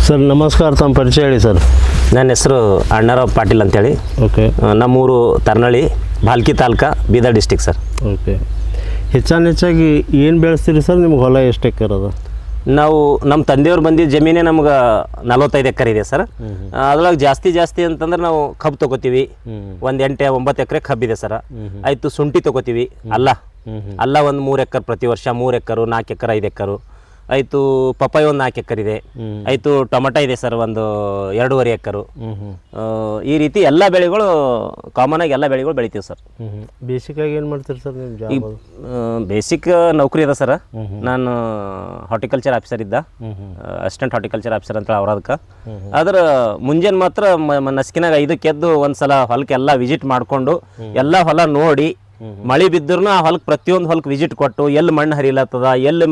Sir ನಮಸ್ಕಾರ, ತಮ್ಮ ಪರಿಚಯ ಹೇಳಿ ಸರ್. ನನ್ನ ಹೆಸರು ಅಣ್ಣಾರಾವ್ ಪಾಟೀಲ್ ಅಂತೇಳಿ. ಓಕೆ. ನಮ್ಮೂರು Tarnalli, Bhalki taluk, Bidar district sir. Okay. ಹೆಚ್ಚಾಗಿ ಏನು ಬೆಳೆಸ್ತೀರಿ ಸರ್? ನಿಮ್ಗೆ ಹೊಲ ಎಷ್ಟು ಎಕರೆ ಅದ? ನಾವು ನಮ್ಮ ತಂದೆಯವ್ರು ಬಂದಿದ್ದ ಜಮೀನೇ ನಮ್ಗೆ 45 ಎಕರೆ ಇದೆ ಸರ್. ಅದ್ರೊಳಗೆ ಜಾಸ್ತಿ ಅಂತಂದ್ರೆ ನಾವು ಕಬ್ಬು ತೊಗೋತೀವಿ. ಒಂದು 8-9 ಎಕರೆ ಕಬ್ಬಿದೆ ಸರ್. ಆಯಿತು, ಶುಂಠಿ ತೊಗೋತೀವಿ. ಅಲ್ಲ ಒಂದು 3 ಎಕರೆ ಪ್ರತಿ ವರ್ಷ, 3 ಎಕರೆ, 4 ಎಕರೆ, 5 ಎಕರೆ. ಆಯಿತು, ಪಪ್ಪಾಯಿ ಒಂದು 4 ಎಕರೆ ಇದೆ. ಆಯಿತು, ಟೊಮೆಟೊ ಇದೆ ಸರ್ ಒಂದು 2.5 ಎಕರೆ. ಈ ರೀತಿ ಎಲ್ಲ ಬೆಳೆಗಳು ಕಾಮನಾಗಿ ಎಲ್ಲ ಬೆಳೆಗಳು ಬೆಳಿತೀವಿ ಸರ್. ಬೇಸಿಕಾಗಿ ಏನು ಮಾಡ್ತೀರಿ ಸರ್ ನಿಮ್ಮ ಜಾಬ್? ಬೇಸಿಕ್ ನೌಕರಿ ಇದೆ ಸರ್. ನಾನು ಹಾರ್ಟಿಕಲ್ಚರ್ ಆಫೀಸರ್ ಇದ್ದ, ಅಸಿಸ್ಟೆಂಟ್ ಹಾರ್ಟಿಕಲ್ಚರ್ ಆಫೀಸರ್ ಅಂತ ಅವ್ರದಕ್ಕೆ. ಆದ್ರೆ ಮುಂಜಾನೆ ಮಾತ್ರ ನಸ್ಕಿನಾಗ 5ಕ್ಕೆ ಎದ್ದು ಒಂದ್ಸಲ ಹೊಲಕ್ಕೆ ಎಲ್ಲ ವಿಸಿಟ್ ಮಾಡಿಕೊಂಡು ಎಲ್ಲ ಹೊಲ ನೋಡಿ, ಮಳೆ ಬಿದ್ದರೂ ಆ ಹೊಲಕ್ಕೆ ಪ್ರತಿಯೊಂದು ಹೊಲಕ್ಕೆ ವಿಸಿಟ್ ಕೊಟ್ಟು ಎಲ್ಲಿ ಮಣ್ಣು ಹರಿಲತ್ತದ, ಎಲ್ಲಿ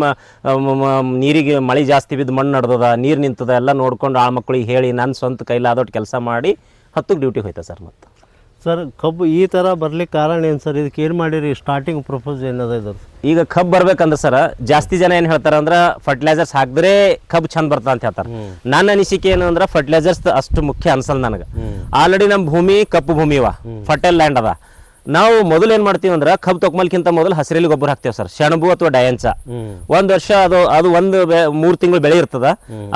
ನೀರಿಗೆ ಮಳೆ ಜಾಸ್ತಿ ಬಿದ್ದು ಮಣ್ಣು ನಡ್ದದ, ನೀರು ನಿಂತದ ಎಲ್ಲ ನೋಡ್ಕೊಂಡು ಆ ಮಕ್ಕಳಿಗೆ ಹೇಳಿ ನನ್ನ ಸ್ವಂತ ಕೈಲಾದೊಟ್ಟು ಕೆಲಸ ಮಾಡಿ 10ಕ್ಕೆ ಡ್ಯೂಟಿಗೆ ಹೋಯ್ತಾ ಸರ್. ಮತ್ತು ಸರ್ ಕಬ್ಬು ಈ ಥರ ಬರ್ಲಿಕ್ಕೆ ಕಾರಣ ಏನು ಸರ್? ಇದಕ್ಕೆ ಏನು ಮಾಡಿರಿ? ಸ್ಟಾರ್ಟಿಂಗ್ ಪ್ರಪೋಸ್ ಏನದ ಇದು? ಈಗ ಕಬ್ಬು ಬರ್ಬೇಕಂದ್ರೆ ಸರ್, ಜಾಸ್ತಿ ಜನ ಏನು ಹೇಳ್ತಾರೆ ಅಂದ್ರೆ ಫರ್ಟಿಲೈಸರ್ಸ್ ಹಾಕಿದ್ರೆ ಕಬ್ಬು ಚಂದ ಬರ್ತದೆ ಅಂತ ಹೇಳ್ತಾರೆ. ನನ್ನ ಅನಿಸಿಕೆ ಏನು ಅಂದ್ರೆ ಫರ್ಟಿಲೈಸರ್ಸ್ ಅಷ್ಟು ಮುಖ್ಯ ಅನ್ಸಲ್ಲ ನನಗೆ. ಆಲ್ರೆಡಿ ನಮ್ಮ ಭೂಮಿ ಕಪ್ಪು ಭೂಮಿ ಇವ, ಫರ್ಟೈಲ್ ಲ್ಯಾಂಡ್ ಅದ. ನಾವು ಮೊದಲು ಏನು ಮಾಡ್ತೀವಿ ಅಂದ್ರೆ ಕಬ್ಬು ತೊಗೊಮಲ್ಕಿಂತ ಮೊದಲು ಹಸಿರೆಲೆ ಗೊಬ್ಬರ ಹಾಕ್ತೇವೆ ಸರ್, ಸೆಣಬು ಅಥವಾ ಡಯಂಚ. ಒಂದು ವರ್ಷ ಅದು ಒಂದು 3 ತಿಂಗಳು ಬೆಳೆ ಇರ್ತದ.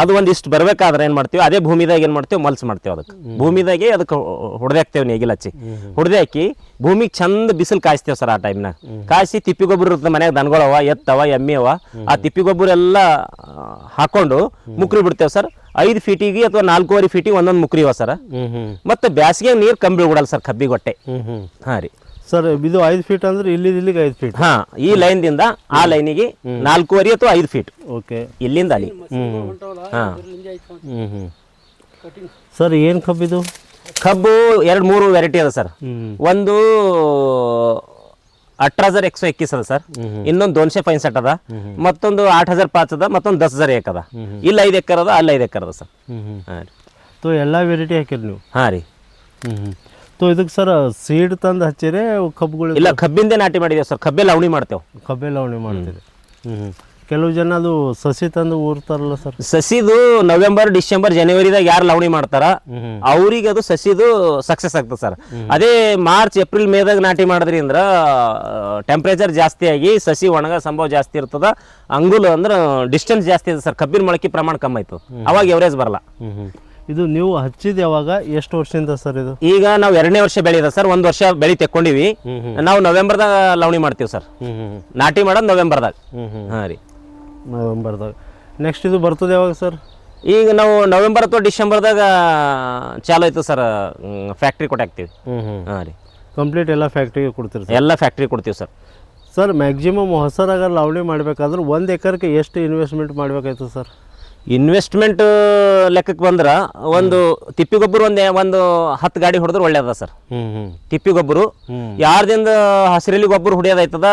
ಅದು ಒಂದಿಷ್ಟು ಬರ್ಬೇಕಾದ್ರೆ ಏನು ಮಾಡ್ತೀವಿ, ಅದೇ ಭೂಮಿದಾಗ ಏನು ಮಾಡ್ತೀವಿ, ಮಲ್ಸ್ ಮಾಡ್ತೇವೆ. ಅದಕ್ಕೆ ಭೂಮಿದಾಗೆ ಅದಕ್ಕೆ ಹೊಡೆದೇ ಹಾಕ್ತೇವೆ, ನೇಗಿಲು ಹಚ್ಚಿ ಹೊಡೆದೇ ಹಾಕಿ ಭೂಮಿಗೆ ಚಂದ ಬಿಸಿಲು ಕಾಯಿಸ್ತೇವೆ ಸರ್. ಆ ಟೈಮ್ನಾಗ ಕಾಯಿಸಿ ತಿಪ್ಪಿ ಗೊಬ್ಬರ ಇರ್ತದೆ ಮನ್ಯಾಗ, ದನಗಳವ, ಎತ್ತವ, ಎಮ್ಮೆ ಅವ. ಆ ತಿಪ್ಪಿ ಗೊಬ್ಬರ ಎಲ್ಲ ಹಾಕೊಂಡು ಮುಕ್ರಿ ಬಿಡ್ತೇವೆ ಸರ್. 5 ಫೀಟಿಗೆ ಅಥವಾ 4.25 ಫೀಟಿಗೆ ಒಂದೊಂದು ಮುಕ್ರಿ ಇವ ಸರ್. ಮತ್ತೆ ಬ್ಯಾಸಿಗೆ ನೀರು ಕಮ್ಮಿ ಬಿಡಲ್ಲ ಸರ್ ಕಬ್ಬಿಗೆ ಹೊಟ್ಟೆ. ಹಾಂ ರೀ ಸರ್, ಇದು 5 ಫೀಟ್ ಅಂದ್ರೆ ಇಲ್ಲಿಗೆ 5 ಫೀಟ್. ಹಾಂ, ಈ ಲೈನ್ದಿಂದ ಆ ಲೈನಿಗೆ 4.25 ಅಥವಾ 5 ಫೀಟ್. ಓಕೆ. ಇಲ್ಲಿಂದ ಅಲ್ಲಿ. ಹಾಂ. ಸರ್ ಏನು ಕಬ್ಬಿದು? ಕಬ್ಬು 2-3 ವೆರೈಟಿ ಅದ ಸರ್. ಒಂದು 18,121 ಅದ ಸರ್, ಇನ್ನೊಂದು 265 ಅದ, ಮತ್ತೊಂದು 8,005 ಅದ, ಮತ್ತೊಂದು 10,001 ಅದ. ಇಲ್ಲಿ 5 ಎಕರೆ ಅದ, ಅಲ್ಲಿ 5 ಎಕರೆ ಅದ ಸರ್. ಹಾಂ ರೀ. ತೋ ಎಲ್ಲ ವೆರೈಟಿ ಹಾಕಿರಿ ನೀವು? ಹಾಂ ರೀ. ತೋ ಇದಕ್ಕೆ ಸರ್ ಸೀಡ್ ತಂದು ಹಚ್ಚಿರಿ ಕಬ್ಬುಗಳು? ಇಲ್ಲ, ಕಬ್ಬಿಂದೇ ನಾಟಿ ಮಾಡಿದೇವೆ ಸರ್. ಕಬ್ಬೆ ಲವಣಿ ಮಾಡ್ತೇವೆ. ಕಬ್ಬೆ ಲವಣಿ ಮಾಡ್ತೀರಿ. ಕೆಲವು ಜನ ಅದು ಸಸಿ ತಂದು ಊರ್ತಾರಲ್ಲ ಸರ್? ಸಸಿದು ನವೆಂಬರ್, ಡಿಸೆಂಬರ್, ಜನವರಿದಾಗ ಯಾರು ಲವಣಿ ಮಾಡ್ತಾರ ಅವ್ರಿಗೆ ಅದು ಸಸಿದು ಸಕ್ಸಸ್ ಆಗ್ತದೆ ಸರ್. ಅದೇ ಮಾರ್ಚ್, ಏಪ್ರಿಲ್, ಮೇದಾಗ ನಾಟಿ ಮಾಡಿದ್ರಿಂದ ಟೆಂಪ್ರೇಚರ್ ಜಾಸ್ತಿ ಆಗಿ ಸಸಿ ಒಣಗ ಸಂಭವ ಜಾಸ್ತಿ ಇರ್ತದ. ಅಂಗುಲ್ ಅಂದ್ರೆ ಡಿಸ್ಟೆನ್ಸ್ ಜಾಸ್ತಿ ಇದೆ ಸರ್. ಕಬ್ಬಿನ ಮೊಳಕೆ ಪ್ರಮಾಣ ಕಮ್ಮಿ ಆಯ್ತು, ಅವಾಗ ಎವರೇಜ್ ಬರಲ್ಲ. ಇದು ನೀವು ಹಚ್ಚಿದ ಯಾವಾಗ, ಎಷ್ಟು ವರ್ಷದಿಂದ ಸರ್ ಇದು? ಈಗ ನಾವು 2ನೇ ವರ್ಷ ಬೆಳೆದ ಸರ್. 1 ವರ್ಷ ಬೆಳೆ ತೆಕ್ಕೊಂಡಿವಿ. ನಾವು ನವೆಂಬರ್ದಾಗ ಲವಣಿ ಮಾಡ್ತೀವಿ ಸರ್. ನಾಟಿ ಮಾಡೋದು ನವೆಂಬರ್ದಾಗ. ಹಾಂ ರೀ, ನವೆಂಬರ್ದಾಗ. ನೆಕ್ಸ್ಟ್ ಇದು ಬರ್ತದೆ ಯಾವಾಗ ಸರ್? ಈಗ ನಾವು ನವೆಂಬರ್ ಅಥವಾ ಡಿಸೆಂಬರ್ದಾಗ ಚಾಲು ಆಯ್ತು ಸರ್. ಫ್ಯಾಕ್ಟ್ರಿ ಕೊಟ್ಟಾಕ್ತೀವಿ. ಹಾಂ ರೀ. ಕಂಪ್ಲೀಟ್ ಎಲ್ಲ ಫ್ಯಾಕ್ಟ್ರಿಗೆ ಕೊಡ್ತೀರಿ ಸರ್? ಎಲ್ಲ ಫ್ಯಾಕ್ಟ್ರಿ ಕೊಡ್ತೀವಿ ಸರ್. ಸರ್ ಮ್ಯಾಕ್ಸಿಮಮ್ ಹೊಸರಾಗ ಲವಣಿ ಮಾಡಬೇಕಾದ್ರೆ 1 ಎಕರೆಗೆ ಎಷ್ಟು ಇನ್ವೆಸ್ಟ್ಮೆಂಟ್ ಮಾಡಬೇಕಾಯ್ತು ಸರ್? ಇನ್ವೆಸ್ಟ್ಮೆಂಟ್ ಲೆಕ್ಕಕ್ಕೆ ಬಂದ್ರೆ ಒಂದು ತಿಪ್ಪಿ ಗೊಬ್ಬರ ಒಂದು 10 ಗಾಡಿ ಹೊಡೆದ್ರೆ ಒಳ್ಳೇದ ಸರ್. ತಿಪ್ಪಿ ಗೊಬ್ಬರ ಯಾರ್ದಿಂದ ಹಸಿರೆಲಿ ಗೊಬ್ಬರ ಹೊಡಿಯೋದಾಯ್ತದ.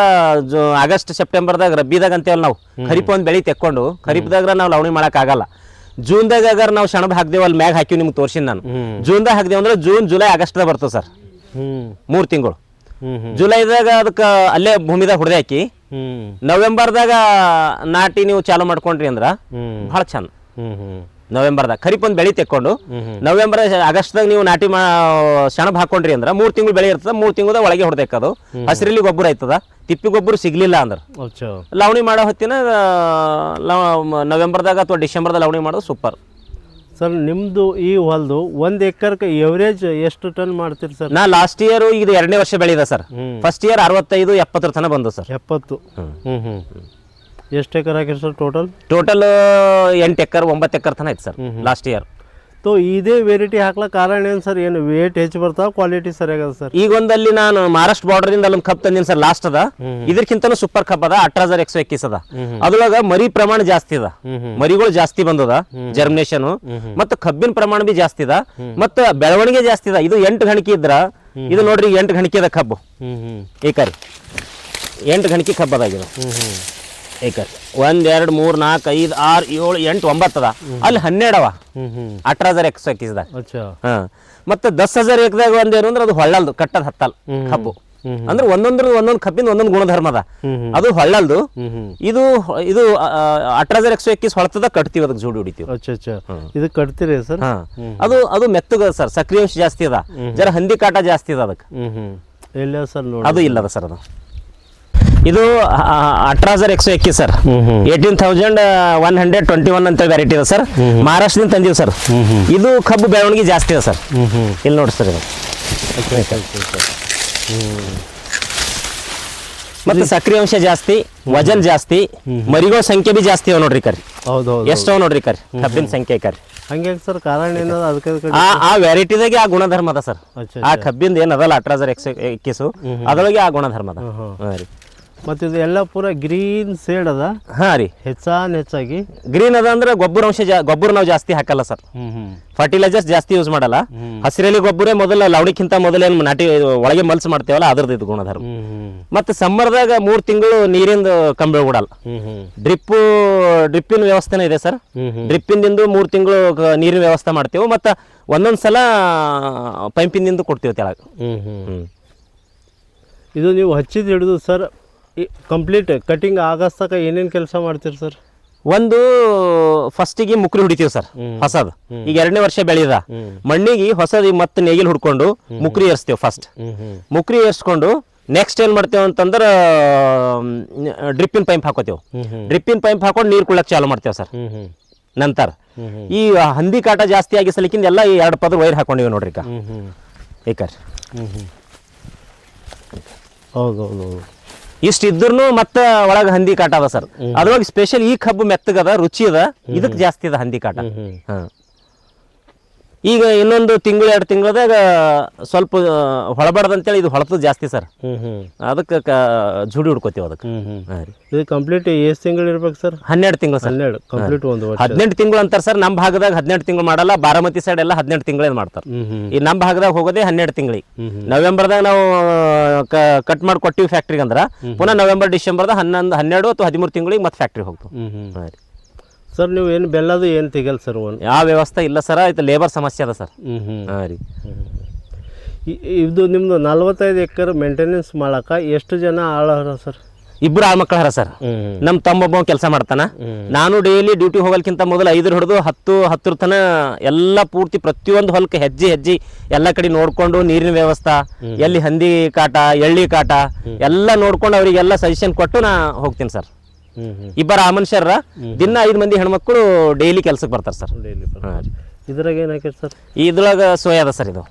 ಆಗಸ್ಟ್ ಸೆಪ್ಟೆಂಬರ್ದಾಗ ರಬ್ಬಿದಾಗ ಅಂತೇಳಿ ನಾವು ಖರೀಪ್ ಒಂದು ಬೆಳೆ ತೆಕ್ಕೊಂಡು ಖರೀಪ್ದಾಗ ನಾವು ಲವಣಿ ಮಾಡೋಕ್ಕಾಗಲ್ಲ. ಜೂನ್ದಾಗ ಅಗಾರ ನಾವು ಸೆಣಬು ಹಾಕ್ದೇವು, ಅಲ್ಲಿ ಮ್ಯಾಗ ಹಾಕಿವಿ, ನಿಮ್ಗೆ ತೋರಿಸಿನಿ ನಾನು. ಜೂನ್ದಾಗ ಹಾಕ್ದೇವು ಅಂದ್ರೆ ಜೂನ್, ಜುಲೈ, ಆಗಸ್ಟ್ದಾಗ ಬರ್ತದೆ ಸರ್. 3 ತಿಂಗಳು. ಜುಲೈದಾಗ ಅದಕ್ಕೆ ಅಲ್ಲೇ ಭೂಮಿದಾಗ ಹೊಡೆದೇ ಹಾಕಿ ನವೆಂಬರ್ದಾಗ ನಾಟಿ ನೀವು ಚಾಲು ಮಾಡ್ಕೊಂಡ್ರಿ ಅಂದ್ರೆ ಭಾಳ ಚಂದ. ನವೆಂಬರ್ದಾಗ ಖರೀಪ್ ಒಂದು ಬೆಳೆ ತೆಕ್ಕೊಂಡು ನವೆಂಬರ್, ಆಗಸ್ಟ್ದಾಗ ನೀವು ನಾಟಿ ಸೆಣಬ್ ಹಾಕೊಂಡ್ರಿ ಅಂದ್ರೆ 3 ತಿಂಗಳು ಬೆಳೆ ಇರ್ತದೆ. 3 ತಿಂಗಳದಾಗ ಒಳಗೆ ಹೊಡೆದೇಕದು. ಹಸಿರಲ್ಲಿ ಗೊಬ್ಬರ ಆಯ್ತದ. ತಿಪ್ಪಿ ಗೊಬ್ಬರ ಸಿಗ್ಲಿಲ್ಲ ಅಂದ್ರೆ ಲವಣಿ ಮಾಡೋ ಹೊತ್ತಿನ ನವೆಂಬರ್ದಾಗ ಅಥವಾ ಡಿಸೆಂಬರ್ದಾಗ ಲವಣಿ ಮಾಡೋದು ಸೂಪರ್ ಸರ್. ನಿಮ್ಮದು ಈ ಹೊಲದು 1 ಎಕರ್ಗೆ ಎವರೇಜ್ ಎಷ್ಟು ಟನ್ ಮಾಡ್ತೀರಿ ಸರ್? ನಾ ಲಾಸ್ಟ್ ಇಯರ್ ಇದು 2ನೇ ವರ್ಷ ಬೆಳೆದ ಸರ್. ಫಸ್ಟ್ ಇಯರ್ 65-70 ತನಕ ಬಂದು ಸರ್. 70. ಎಷ್ಟು ಎಕರೆ ಹಾಕಿರಿ ಸರ್ ಟೋಟಲ್? 8 ಎಕರೆ 9 ಎಕರೆ ತನಕ ಐತೆ ಸರ್ ಲಾಸ್ಟ್ ಇಯರ್. ತೋ ಇದೇ ವೆರೈಟಿ ಹಾಕ್ಲಕ್ಕ ಕಾರಣ ಏನು ಸರ್? ಏನು ವೇಟ್ ಹೆಚ್ಚು ಬರ್ತಾವ, ಕ್ವಾಲಿಟಿ ಸರಿಯಾಗದ ಸರ್? ಈಗ ಒಂದಲ್ಲಿ ನಾನು ಮಹಾರಾಷ್ಟ್ರ ಬಾರ್ಡರಿಂದ ಅಲ್ಲೊಂದು ಕಪ್ ತಂದಿನಿ ಸರ್. ಲಾಸ್ಟ್ ಅದ, ಇದಕ್ಕಿಂತನೂ ಸೂಪರ್ ಕಪ್ ಅದ. 18,121 ಅದ. ಅದ್ರೊಳಗ ಮರಿ ಪ್ರಮಾಣ ಜಾಸ್ತಿ ಅದ, ಮರಿಗಳು ಜಾಸ್ತಿ ಬಂದದ, ಜರ್ಮಿನೇಷನ್ ಮತ್ತು ಕಬ್ಬಿನ ಪ್ರಮಾಣ ಬಿ ಜಾಸ್ತಿ ಅದ, ಮತ್ತು ಬೆಳವಣಿಗೆ ಜಾಸ್ತಿ ಅದ. ಇದು 8 ಗಣಿಕೆ ಇದ್ರ, ಇದು ನೋಡ್ರಿ 8 ಗಣಿಕೆ ಅದ ಕಬ್ಬು. ಏಕರಿ 8 ಗಣಿಕೆ ಕಬ್ಬು ಅದಾಗಿದೆ. ಏಕರ್ 1 2 3 4 5 6 7 8 9 ಅದ. ಅಲ್ಲಿ 12 ಅವ. 18,121 ಹಾಂ. ಮತ್ತೆ 10,001 ಒಂದೇನು ಅಂದ್ರೆ ಅದು ಹೊಳ್ಳಲ್ದು, ಕಟ್ಟದ ಹತ್ತಲ್ ಕಬ್ಬು. ಅಂದ್ರೆ ಒಂದೊಂದು ಕಬ್ಬಿನ ಒಂದೊಂದು ಗುಣಧರ್ಮ ಅದ. ಅದು ಹೊಳ್ಳಲ್ದು. ಇದು ಇದು 1821 ಹೊಳತದ ಕಟ್ತೀವಿ, ಅದಕ್ಕೆ ಜೋಡಿ ಹೊಡಿತೀವಿ. ಅಚ್ಚಾ ಇದು ಕಟ್ತೀರಿ ಸರ್? ಅದು ಅದು ಮೆತ್ತಗ ಸರ್, ಸಕ್ರಿಯ ಅಂಶ ಜಾಸ್ತಿ ಅದ, ಜರ ಹಂದಿ ಕಾಟ ಜಾಸ್ತಿ ಅದ ಅದಕ್ಕೆ. ಇಲ್ಲ ಸರ್ ನೋಡಿ, ಅದು ಇಲ್ಲದ ಸರ್. ಅದು ಇದು 1821 ಸರ್, 18,121 ಅಂತ ವೆರೈಟಿ ಇದೆ ಸರ್. ಮಹಾರಾಷ್ಟ್ರದಿಂದ ತಂದೀವಿ ಸರ್. ಇದು ಕಬ್ಬು ಬೆಳವಣಿಗೆ ಜಾಸ್ತಿ ಇದೆ ಸರ್. ಇಲ್ಲಿ ನೋಡಿ ಸರ್, ಇದು ಮತ್ತೆ ಸಕ್ರಿಯ ಅಂಶ ಜಾಸ್ತಿ, ವಜನ್ ಜಾಸ್ತಿ, ಮರಿಗಳ ಸಂಖ್ಯೆ ಬಿ ಜಾಸ್ತಿ ಅವ ನೋಡ್ರಿ ಕರಿ. ಹೌದೌದು, ಎಷ್ಟವ ನೋಡ್ರಿ ಕರಿ, ಕಬ್ಬಿನ ಸಂಖ್ಯೆ ಕರಿ. ಹಂಗೆ ಸರ್ ಕಾರಣ ಏನದ ಅದಕ್ಕೆ? ಆ ವೆರೈಟಿದಾಗೆ ಆ ಗುಣಧರ್ಮ ಅದ ಸರ್. ಆ ಕಬ್ಬಿಂದ ಏನದಲ್ಲ 1821 ಅದರೊಳಗೆ ಆ ಗುಣಧರ್ಮ ಅದ. ಹಾಂ ರೀ. ಮತ್ತು ಇದು ಎಲ್ಲ ಪೂರ ಗ್ರೀನ್ ಸೇಡ್ ಅದ? ಹಾಂ ರೀ, ಹೆಚ್ಚಾಗಿ ಗ್ರೀನ್ ಅದ. ಅಂದ್ರೆ ಗೊಬ್ಬರ ನಾವು ಜಾಸ್ತಿ ಹಾಕಲ್ಲ ಸರ್, ಫರ್ಟಿಲೈಸರ್ಸ್ ಜಾಸ್ತಿ ಯೂಸ್ ಮಾಡಲ್ಲ. ಹಸಿರೆಲೆ ಗೊಬ್ಬರ ಮೊದಲ ಲವಣಿಕ್ಕಿಂತ ಮೊದಲೇನು ನಾಟಿ ಒಳಗೆ ಮಲ್ಸ್ ಮಾಡ್ತೇವಲ್ಲ, ಅದ್ರದ್ದು ಇದು ಗುಣಧರ್ಮ. ಮತ್ತೆ ಸಮ್ಮರ್ದಾಗ 3 ತಿಂಗಳು ನೀರಿಂದ ಕಂಬಿ ಬಿಡಲ್ಲ. ಡ್ರಿಪ್ಪಿನ ವ್ಯವಸ್ಥೆನೂ ಇದೆ ಸರ್. ಡ್ರಿಪ್ಪಿಂದಿಂದ 3 ತಿಂಗಳು ನೀರಿನ ವ್ಯವಸ್ಥೆ ಮಾಡ್ತೇವೆ. ಮತ್ತು ಒಂದೊಂದ್ಸಲ ಪೈಪಿನಿಂದ ಕೊಡ್ತೇವೆ ತೆಳಗೆ. ಇದು ನೀವು ಹಚ್ಚಿದ ಹಿಡಿದು ಸರ್ ಕಂಪ್ಲೀಟ್ ಕಟಿಂಗ್ ಆಗಸ್ತಕ ಏನೇನು ಕೆಲಸ ಮಾಡ್ತೀರಿ ಸರ್? ಒಂದು ಫಸ್ಟಿಗೆ ಮುಕ್ರಿ ಹೊಡಿತೀವಿ ಸರ್, ಹೊಸದು. ಈಗ 2ನೇ ವರ್ಷ ಬೆಳೆದ ಮಣ್ಣಿಗೆ ಹೊಸದು ಮತ್ತೆ ನೇಗಿಲ್ ಹುಡ್ಕೊಂಡು ಮುಕ್ರಿ ಏರ್ಸ್ತೀವಿ. ಫಸ್ಟ್ ಮುಕ್ರಿ ಏರ್ಸ್ಕೊಂಡು ನೆಕ್ಸ್ಟ್ ಏನ್ ಮಾಡ್ತೇವೆ ಅಂತಂದ್ರೆ ಡ್ರಿಪ್ಪಿನ ಪೈಪ್ ಹಾಕೋತೇವೆ. ಡ್ರಿಪ್ಪಿನ ಪೈಪ್ ಹಾಕೊಂಡು ನೀರು ಕುಳ್ಳಕ್ಕೆ ಚಾಲು ಮಾಡ್ತೇವೆ ಸರ್. ನಂತರ ಈ ಹಂದಿ ಕಾಟ ಜಾಸ್ತಿ ಆಗಿ ಸಲಿಕಿಂದ ಎಲ್ಲ 2 ಪದ ವೈರ್ ಹಾಕೊಂಡಿವಿ ನೋಡ್ರಿ. ಏಕಾರಿ ಹೌದೌದು, ಇಷ್ಟಿದ್ರು ಮತ್ತೆ ಒಳಗೆ ಹಂದಿ ಕಾಟ ಅದ ಸರ್. ಅದ್ರೊಳಗೆ ಸ್ಪೆಷಲ್ ಈ ಕಬ್ಬು ಮೆತ್ತಗದ, ರುಚಿ ಅದ, ಇದಕ್ಕೆ ಜಾಸ್ತಿ ಅದ ಹಂದಿ ಕಾಟ. ಈಗ ಇನ್ನೊಂದು ತಿಂಗಳು 2 ತಿಂಗಳದಾಗ ಸ್ವಲ್ಪ ಹೊಳಬಾರ್ದಂತೇಳಿ ಇದು ಹೊಳತದ ಜಾಸ್ತಿ ಸರ್. ಅದಕ್ಕೆ ಜುಡಿ ಹುಡ್ಕೋತೀವಿ ಅದಕ್ಕೆ. ಇದು ಕಂಪ್ಲೀಟ್ ಎಷ್ಟು ತಿಂಗಳು ಇರ್ಬೇಕು ಸರ್? 12 ತಿಂಗಳು ಸರ್. ಕಂಪ್ಲೀಟ್ 18 ತಿಂಗಳು ಅಂತಾರೆ ಸರ್. ನಮ್ಮ ಭಾಗದಾಗ 18 ತಿಂಗಳು ಮಾಡಲ್ಲ, ಬಾರಾಮತಿ ಸೈಡ್ ಎಲ್ಲ 18 ತಿಂಗಳೇ ಮಾಡ್ತಾರೆ. ಈ ನಮ್ಮ ಭಾಗದಾಗ ಹೋಗೋದೇ 12 ತಿಂಗಳಿಗೆ. ನವೆಂಬರ್ದಾಗ ನಾವು ಕಟ್ ಮಾಡಿ ಕೊಟ್ಟಿವಿ ಫ್ಯಾಕ್ಟ್ರಿಗೆ ಅಂದ್ರೆ ಪುನಃ ನವೆಂಬರ್ ಡಿಸೆಂಬರ್ದಾಗ 11, 12 ಅಥವಾ 13 ತಿಂಗಳಿಗೆ ಮತ್ತೆ ಫ್ಯಾಕ್ಟ್ರಿಗೆ ಹೋಗ್ತೀವಿ. ಸರ್ ನೀವು ಏನು ಬೆಲ್ಲದು ಏನು ತೆಗಲ್ ಸರ್? ಯಾವ ವ್ಯವಸ್ಥೆ ಇಲ್ಲ ಸರ್, ಇದು ಲೇಬರ್ ಸಮಸ್ಯೆ ಅದ ಸರ್. ಹಾಂ ರೀ. ಇದು ನಿಮ್ಮದು 45 ಎಕರೆ ಮೇಂಟೆನೆನ್ಸ್ ಮಾಡಕ್ಕೆ ಎಷ್ಟು ಜನ ಆಳಾರ ಸರ್? 2 ಆಳ್ಮಕ್ಳು ಹರ ಸರ್. ನಮ್ಮ ತಮ್ಮೊಬ್ಬ ಕೆಲಸ ಮಾಡ್ತಾನ. ನಾನು ಡೈಲಿ ಡ್ಯೂಟಿ ಹೋಗಲ್ಕಿಂತ ಮೊದಲು 5 ಹಿಡಿದು 10 ತನ ಎಲ್ಲ ಪೂರ್ತಿ ಪ್ರತಿಯೊಂದು ಹೊಲಕ್ಕೆ ಹೆಜ್ಜೆ ಎಲ್ಲ ಕಡೆ ನೋಡ್ಕೊಂಡು ನೀರಿನ ವ್ಯವಸ್ಥೆ, ಎಲ್ಲಿ ಹಂದಿ ಕಾಟ, ಎಳ್ಳಿ ಕಾಟ ಎಲ್ಲ ನೋಡ್ಕೊಂಡು ಅವರಿಗೆಲ್ಲ ಸಜೆಷನ್ ಕೊಟ್ಟು ನಾ ಹೋಗ್ತೀನಿ ಸರ್. 2 ಆ ಮನುಷ್ಯರ ದಿನ 5 ಮಂದಿ ಹೆಣ್ಮಕ್ಳು ಡೈಲಿ ಕೆಲ್ಸಕ್ಕೆ ಬರ್ತಾರೆ ಸರ್. ಇದ್ರಾಗ ಏನು ಹಾಕಿರಿ ಸರ್? ಇದ್ರೊಳಗೆ ಸೋಯಾ ಅದ ಸರ್. ಇದು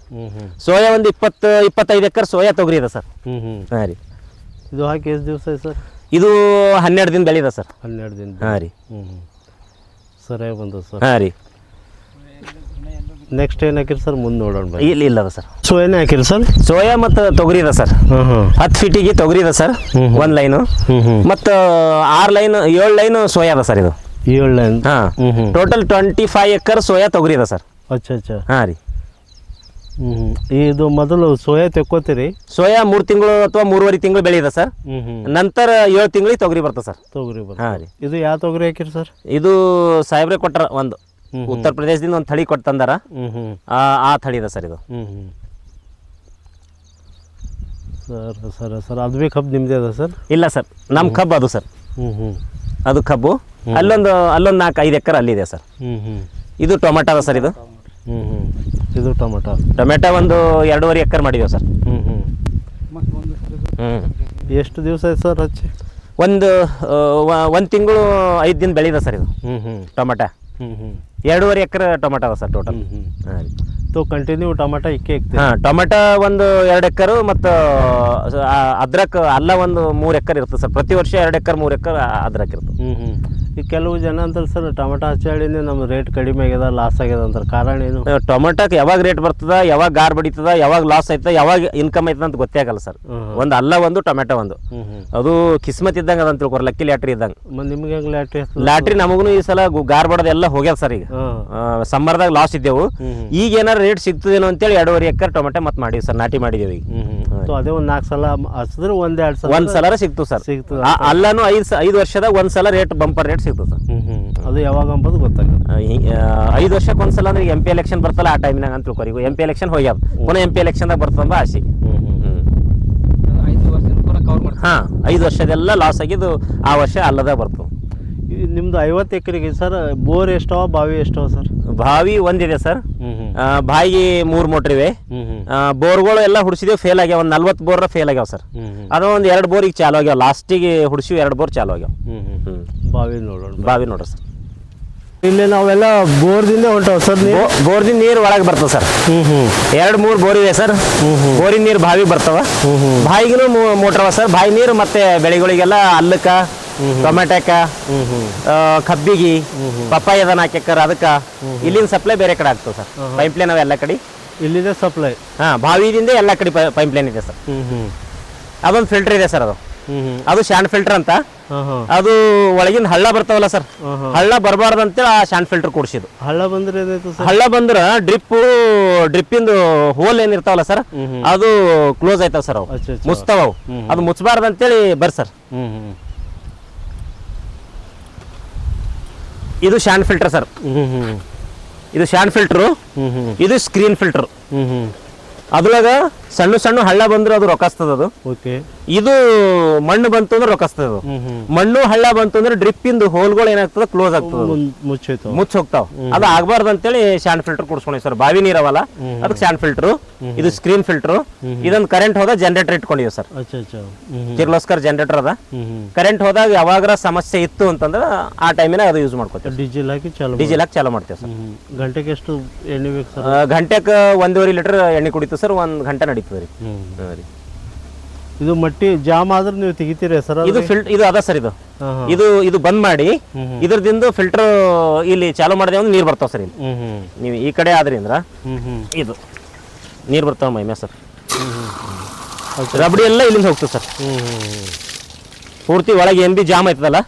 ಸೋಯಾ ಒಂದು 20-25 ಎಕರೆ ಸೋಯಾ ತೊಗರಿ ಇದೆ ಸರ್. ಹಾಂ ರೀ. ಇದು ಹಾಕಿ ಎಷ್ಟು ದಿವಸ ಆಯ್ತು ಸರ್? ಇದು 12 ದಿನ ಬೆಳೆದ ಸರ್. 12 ದಿನ. ಹಾಂ ರೀ. ಸರಿಯಾಗಿ ಬಂದ ಸರ್. ಹಾಂ ರೀ. ನೆಕ್ಸ್ಟ್ ಏನು ಹಾಕಿರಿ ಸರ್? ಮುಂದೆ ನೋಡೋಣ. ಇಲ್ಲ ಅದ ಸರ್. ಸೋಯಾನೇ ಹಾಕಿರಿ ಸರ್? ಸೋಯಾ ಮತ್ತು ತೊಗರಿ ಇದೆ ಸರ್. 10 ಫೀಟಿಗೆ ತೊಗರಿ ಇದೆ ಸರ್, 1 ಲೈನು. ಮತ್ತು 6 ಲೈನ್ 7 ಲೈನ್ ಸೋಯಾ ಅದ ಸರ್. ಇದು 7 ಲೈನ್. ಹಾಂ, ಟೋಟಲ್ 25 ಎಕರ್ ಸೋಯಾ ತೊಗರಿ ಇದೆ ಸರ್. ಅಚ್ಚಾ. ಹಾಂ ರೀ. ಇದು ಮೊದಲು ಸೋಯಾ ತೆಕ್ಕೋತೀರಿ? ಸೋಯಾ 3 ತಿಂಗಳು ಅಥವಾ 3.5 ತಿಂಗಳು ಬೆಳೆಯಿದೆ ಸರ್. ನಂತರ 7 ತಿಂಗಳಿಗೆ ತೊಗರಿ ಬರ್ತದೆ ಸರ್. ತೊಗರಿ ಬರ್ತದೆ. ಹಾಂ ರೀ. ಇದು ಯಾವ ತೊಗರಿ ಹಾಕಿರಿ ಸರ್? ಇದು ಸಾಹೇಬ್ರೆ ಕೊಟ್ಟಾರ, ಒಂದು ಉತ್ತರ ಪ್ರದೇಶದಿಂದ ಒಂದು ಥಳಿ ಕೊಟ್ಟು ತಂದಾರ. ಆ ಥಳಿ ಇದೆ ಸರ್ ಇದು. ಸರ್ ಅದು ಭೀ ಕಬ್ಬು ನಿಮ್ಮದೇ ಅದ ಸರ್? ಇಲ್ಲ ಸರ್, ನಮ್ಮ ಕಬ್ಬು ಅದು ಸರ್. ಅದು ಕಬ್ಬು ಅಲ್ಲೊಂದು 4-5 ಎಕರೆ ಅಲ್ಲಿದೆ ಸರ್. ಇದು ಟೊಮೆಟೊ ಅದ ಸರ್. ಇದು ಟೊಮೆಟೊ ಒಂದು 2.5 ಎಕರೆ ಮಾಡಿದೇವೆ ಸರ್. ಎಷ್ಟು ದಿವಸ ಆಯ್ತು ಸರ್ ಹಚ್ಚಿ? ಒಂದು ತಿಂಗಳು 5 ದಿನ ಬೆಳೆದ ಸರ್ ಇದು ಟೊಮೆಟೊ. 2.5 ಎಕರೆ ಟೊಮೆಟೊ ಅದ ಸರ್ ಟೋಟಲ್. ಕಂಟಿನ್ಯೂ ಟೊಮೆಟೊ ಹಾಂ, ಟೊಮೆಟೊ ಒಂದು 2 ಎಕರೆ ಮತ್ತು ಅದ್ರಕ್ ಅಲ್ಲ ಒಂದು 3 ಎಕರೆ ಇರ್ತದೆ ಸರ್. ಪ್ರತಿ ವರ್ಷ 2 ಎಕರೆ 3 ಎಕರೆ ಅದ್ರಕ್ ಇರ್ತದೆ. ಈಗ ಕೆಲವು ಜನ ಅಂತಾರೆ ಸರ್ ಟೊಮೆಟೊ ಹಚ್ಚಾಳಿನೇ ನಮ್ಮ ರೇಟ್ ಕಡಿಮೆ ಆಗ್ಯದ, ಲಾಸ್ ಆಗ್ಯದ ಅಂತಾರೆ. ಕಾರಣ ಏನು? ಟೊಮೆಟೊಕ್ಕೆ ಯಾವಾಗ ರೇಟ್ ಬರ್ತದ, ಯಾವಾಗ ಗಾರ್ ಬಡಿತದ, ಯಾವಾಗ ಲಾಸ್ ಆಯ್ತದ, ಯಾವಾಗ ಇನ್ಕಮ್ ಆಯ್ತದ ಅಂತ ಗೊತ್ತೇ ಆಗಲ್ಲ ಸರ್. ಒಂದು ಟೊಮೆಟೊ ಅದು ಕಿಸ್ಮತ್ ಇದ್ದಂಗೆ ಅದಂತ ತಿಳ್ಕೊರ್, ಲಕ್ಕಿ ಲ್ಯಾಟ್ರಿ ಇದ್ದಂಗೆ. ನಿಮ್ಗೆ ಹೆಂಗೆ ಲ್ಯಾಟ್ರಿ ನಮಗೂ ಈ ಸಲ ಗಾರ್ ಬಡೋದೆಲ್ಲ ಹೋಗ್ಯದ ಸರ್. ಈಗ ಸಮ್ಮರ್ದಾಗ ಲಾಸ್ ಇದ್ದೆವು. ಈಗ ಏನಾರು ರೇಟ್ ಸಿಗ್ತದೇನೋ ಅಂತೇಳಿ 2.5 ಎಕರೆ ಟೊಮೆಟೊ ಮತ್ತೆ ಮಾಡಿವಿ ಸರ್, ನಾಟಿ ಮಾಡಿದೇವೆ. ಈಗ ಅದೇ ಒಂದು 4 ಸಲ ಹಚ್ಚಿದ್ರೆ 1-2 ಸಲ ಒಂದ್ಸಲ ಸಿಕ್ತು ಸರ್. ಅಲ್ಲಾನು 5 ವರ್ಷದಾಗ ಒಂದ್ಸಲ ರೇಟ್ ಬಂಪರ್ ರೇಟ್ ಸಿಗ್ತದೆ ಸರ್. ಅದು ಯಾವಾಗ ಅಂಬೋದು ಗೊತ್ತಾಗಲ್ಲ. 5 ವರ್ಷಕ್ಕೆ ಒಂದ್ಸಲ ಅಂದ್ರೆ MP ಎಲೆಕ್ಷನ್ ಬರ್ತಲ್ಲ ಆ ಟೈಮ್ನಾಗ ಅಂತ ತಿಳ್ಕೊರಿ. MP ಎಲೆಕ್ಷನ್ ಹೋಗ್ಯಾವ, ಪುನಃ MP ಎಲೆಕ್ಷನ್ದಾಗ ಬರ್ತಂಬ ಆಸೆ. ಕವರ್ ಮಾಡ್ತೀವಿ. ಹಾಂ 5 ವರ್ಷದೆಲ್ಲ ಲಾಸ್ ಆಗಿದ್ದು ಆ ವರ್ಷ ಅಲ್ಲದ ಬರ್ತದೆ. ನಿಮ್ದು 50 ಎಕರೆಗೆ ಸರ್ ಬೋರ್ ಎಷ್ಟವ ಬಾವಿ ಎಷ್ಟವ ಸರ್? ಬಾವಿ ಒಂದಿದೆ ಸರ್, ಬಾವಿಗೆ 3 ಮೋಟ್ರ್ ಇವೆ. ಬೋರ್ಗಳು ಎಲ್ಲ ಹುಡ್ಸಿದೇವು, ಫೇಲ್ ಆಗ್ಯಾವ. ಒಂದು 40 ಬೋರ್ ಫೇಲ್ ಆಗ್ಯಾವ ಸರ್. ಅದು ಒಂದು 2 ಬೋರ್ ಈಗ ಚಾಲು ಆಗ್ಯಾವ. ಲಾಸ್ಟಿಗೆ ಹುಡ್ಸಿವಿ 2 ಬೋರ್ ಚಾಲು ಆಗ್ಯಾವ. ಬಾವಿ ನೋಡೋಣ. ಬಾವಿ ನೋಡ್ರಿ ಸರ್, ಇಲ್ಲಿ ನಾವೆಲ್ಲ ಬೋರ್ದಿಂದ ಹೊಂಟವ ಸರ್. ಬೋರ್ದಿನ ನೀರು ಒಳಗೆ ಬರ್ತದೆ ಸರ್. 2-3 ಬೋರ್ ಇವೆ ಸರ್. ಬೋರಿನ ನೀರು ಬಾವಿಗೆ ಬರ್ತಾವ. ಬಾವಿಗೂ ಮೋಟ್ರ್ ಅವ ಸರ್. ಬಾವಿ ನೀರು ಮತ್ತೆ ಬೆಳೆಗಳಿಗೆಲ್ಲ ಅಲ್ಲಕ್ಕ, ಟೊಮೆಟೊಕ್ಕ, ಕಬ್ಬಿಗೆ, ಪಪ್ಪಾಯದನ್ನ ಹಾಕ್ಯಾರ, ಅದಕ್ಕೆ ಇಲ್ಲಿಂದ ಸಪ್ಲೈ ಬೇರೆ ಕಡೆ ಆಗ್ತದೆ ಸರ್. ಪೈಪ್ಲೈನ್ ಅವ ಎಲ್ಲ ಕಡೆ. ಇಲ್ಲಿದೆ ಸಪ್ಲೈ. ಹಾಂ, ಬಾವಿದಿಂದ ಎಲ್ಲ ಕಡೆ ಪೈಪ್ಲೈನ್ ಇದೆ ಸರ್. ಅದೊಂದು ಫಿಲ್ಟರ್ ಇದೆ ಸರ್. ಅದು ಶಾಂಡ್ ಫಿಲ್ಟರ್ ಅಂತ. ಅದು ಒಳಗಿನ ಹಳ್ಳ ಬರ್ತಾವಲ್ಲ ಸರ್, ಹಳ್ಳ ಬರಬಾರ್ದು ಅಂತೇಳಿ ಆ ಶಾಂಡ್ ಫಿಲ್ಟರ್ ಕೂಡಿಸಿದ್ದು. ಹಳ್ಳ ಬಂದ್ರೆ ಏನಾಯ್ತು ಸರ್? ಹಳ್ಳ ಬಂದ್ರೆ ಡ್ರಿಪ್ಪಿಂದು ಹೋಲ್ ಏನಿರ್ತಾವಲ್ಲ ಸರ್, ಅದು ಕ್ಲೋಸ್ ಆಯ್ತಾವ ಸರ್. ಅವು ಮುಚ್ತಾವ. ಅವು ಅದು ಮುಚ್ಚಬಾರ್ದು ಅಂತೇಳಿ ಬರ್ರಿ ಸರ್. ಇದು ಶಾಂಡ್ ಫಿಲ್ಟರ್ ಸರ್. ಇದು ಶಾಂಡ್ ಫಿಲ್ಟರು. ಇದು ಸ್ಕ್ರೀನ್ ಫಿಲ್ಟರ್. ಅದ್ರೊಳಗ ಸಣ್ಣ ಸಣ್ಣ ಹಳ್ಳ ಬಂದ್ರೆ ಅದು ರೊಕ್ಕಾಸ್ತದ. ಅದು ಇದು ಮಣ್ಣು ಬಂತು ಅಂದ್ರೆ ರೊಕ್ಕಾಸ್ತದ. ಅದು ಮಣ್ಣು ಹಳ್ಳ ಬಂತು ಅಂದ್ರೆ ಡ್ರಿಪ್ ಇಂದು ಹೋಲ್ಗಳು ಏನಾಗ್ತದ, ಕ್ಲೋಸ್ ಆಗ್ತದ, ಮುಚ್ಚ ಹೋಗ್ತಾವ. ಅದು ಆಗ್ಬಾರ್ದು ಅಂತೇಳಿ ಶಾಂಡ್ ಫಿಲ್ಟರ್ ಕೊಡ್ಸ್ಕೊಂಡಿ ಸರ್. ಬಾವಿ ನೀರವಲ್ಲ, ಅದಕ್ಕೆ ಶಾಂಡ್ ಫಿಲ್ಟರ್. ಇದು ಸ್ಕ್ರೀನ್ ಫಿಲ್ಟರ್. ಇದೊಂದು ಕರೆಂಟ್ ಹೋದಾಗ ಜನರೇಟರ್ ಇಟ್ಕೊಂಡಿವಿ ಸರ್. ಕಿರ್ಲೋಸ್ಕರ್ ಜನರೇಟರ್ ಅದ. ಕರೆಂಟ್ ಹೋದಾಗ ಯಾವಾಗ್ರ ಸಮಸ್ಯೆ ಇತ್ತು ಅಂತಂದ್ರೆ ಆ ಟೈಮಿನ ಅದು ಯೂಸ್ ಮಾಡ್ಕೋತೀವಿ. ಡೀಸೆಲ್ ಹಾಕಿ ಚಾಲು ಮಾಡ್ತೇವೆ ಸರ್. ಗಂಟೆಗೆ ಎಷ್ಟು ಎಣ್ಣೆ ಬೇಕು ಸರ್? ಗಂಟೆಗೆ 1.5 ಲೀಟರ್ ಎಣ್ಣೆ ಕುಡಿತು ಸರ್. 1 ಗಂಟೆ ನಡೀತದೆ ರೀ. ಇದು ಮಟ್ಟಿ ಜಾಮ್ ಆದ್ರೆ ನೀವು ತೆಗಿತೀರಿ ಸರ್? ಇದು ಅದ ಸರ್. ಇದು ಬಂದ್ ಮಾಡಿ ಇದ್ರದಿಂದ ಫಿಲ್ಟರ್ ಇಲ್ಲಿ ಚಾಲು ಮಾಡಿದೆ ಅಂದ್ರೆ ನೀರು ಬರ್ತಾವ ಸರ್. ಇಲ್ಲಿ ನೀವು ಈ ಕಡೆ ಆದ್ರಿಂದ ಇದು ನೀರು ಬರ್ತಾವ ಮೈಮೆ ಸರ್. ರಬಡಿ ಎಲ್ಲ ಇಲ್ಲಿಂದ ಹೋಗ್ತದೆ ಸರ್. ಪೂರ್ತಿ ಒಳಗೆ ಏನ್ ಬಿ ಜಾಮ್ ಆಯ್ತದಲ್ಲ,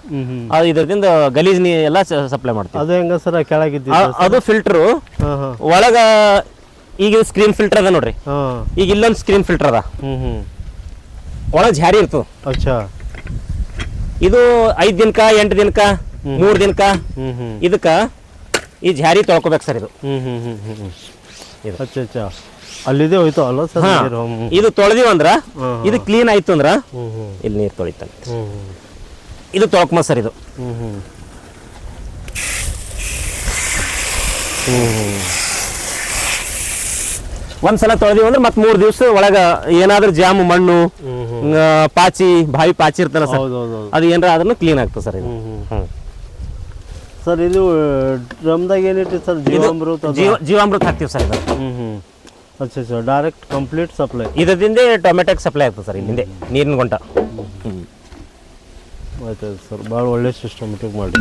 ಅದು ಇದರಿಂದ ಗಲೀಜ್ ನೀ ಎಲ್ಲ ಸಪ್ಲೈ ಮಾಡ್ತೀವಿ. ಅದು ಹೆಂಗ ಸರ್ ಕೆಳಗಿದ್ದು? ಅದು ಫಿಲ್ಟರ್ ಒಳಗ. ಈಗ ಸ್ಕ್ರೀನ್ ಫಿಲ್ಟರ್ ಅದ ನೋಡ್ರಿ. ಈಗ ಇಲ್ಲೊಂದು ಸ್ಕ್ರೀನ್ ಫಿಲ್ಟರ್ ಅದ. ಒಳಗೆ ಜಾರಿ ಇರ್ತದ. ಇದು 5 ದಿನಕ್ಕ, 8 ದಿನಕ್ಕ, 3 ದಿನಕ್ಕ ಇದಕ್ಕ ಈ ಜಾರಿ ತೊಳ್ಕೊಬೇಕು ಸರ್. ಇದು ಅಲ್ಲಿದೆ ಹೋಯ್ತು ಅಲ್ಲ ಸರ್? ಇದು ತೊಳೆದಿವ ಅಂದ್ರ ಇದು ಕ್ಲೀನ್ ಆಯ್ತು ಅಂದ್ರ ಇಲ್ಲಿ ನೀರು ತೊಳಿತಾನೆ. ಇದು ತೊಳ್ಕೊಂಬ ಸರ್. ಇದು ಒಂದ್ಸಲ ತೊಳೆದಿವಿ ಅಂದ್ರೆ ಮತ್ತೆ 3 ದಿವಸ ಒಳಗ ಏನಾದ್ರೂ ಜಾಮು, ಮಣ್ಣು, ಪಾಚಿ, ಬಾವಿ ಪಾಚಿ ಇರ್ತಲ್ಲ ಸರ್, ಅದು ಏನಾರ ಅದನ್ನು ಕ್ಲೀನ್ ಆಗ್ತದೆ ಸರ್. ಇದು ಸರ್ ಇದು ಡ್ರಮ್ದಾಗ ಏನಿಟ್ಟು ಸರ್? ಜೀವಾಮೃತ ಹಾಕ್ತೀವಿ ಸರ್. ಇದು ಡೈರೆಕ್ಟ್ ಕಂಪ್ಲೀಟ್ ಸಪ್ಲೈ. ಇದರಿಂದ ಟೊಮೆಟೊಗೆ ಸಪ್ಲೈ ಆಗ್ತದೆ ಸರ್. ಇಲ್ಲಿಂದ ನೀರಿನ ಗುಂಟ. ಆಯ್ತು ಸರ್, ಭಾಳ ಒಳ್ಳೆ ಸಿಸ್ಟಮೆಟಿಕ್ ಮಾಡಿ.